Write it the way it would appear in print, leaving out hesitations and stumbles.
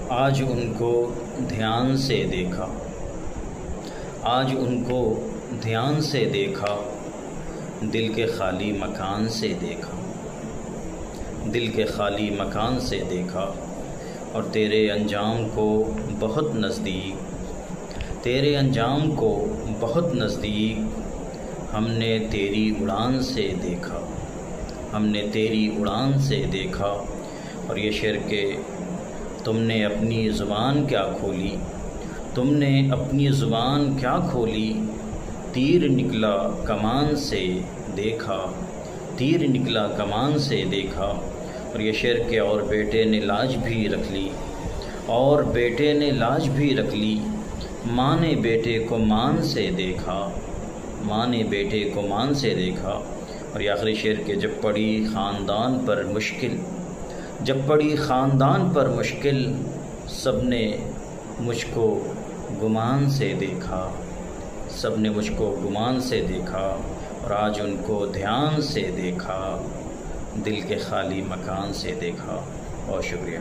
آج ان کو دھیان سے دیکھا، آج ان کو دھیان سے دیکھا، دل کے خالی مکان سے دیکھا، دل کے خالی مکان سے دیکھا، اور تیرے انجام کو بہت نزدیک، تیرے انجام کو بہت نزدیک ہم نے تیری اڑان سے دیکھا، ہم نے تیری اڑان سے دیکھا۔ اور یہ شعر کہ تم نے اپنی زبان کیا کھولی، تم نے اپنی زبان کیا کھولی، تیر نکلا کمان سے دیکھا، تیر نکلا کمان سے دیکھا۔ اور یہ شعر کہ اور بیٹے نے لاج بھی رکھ لی، اور بیٹے نے لاج بھی رکھ لی، ماں نے بیٹے کو مان سے دیکھا، ماں نے بیٹے کو مان سے دیکھا۔ اور یہ آخری شعر کہ جب پڑی خاندان پر مشکل، جب پڑی خاندان پر مشکل، سب نے مجھ کو گمان سے دیکھا، سب نے مجھ کو گمان سے دیکھا، اور آج ان کو دھیان سے دیکھا، دل کے خالی مکان سے دیکھا۔ بہت شکریہ۔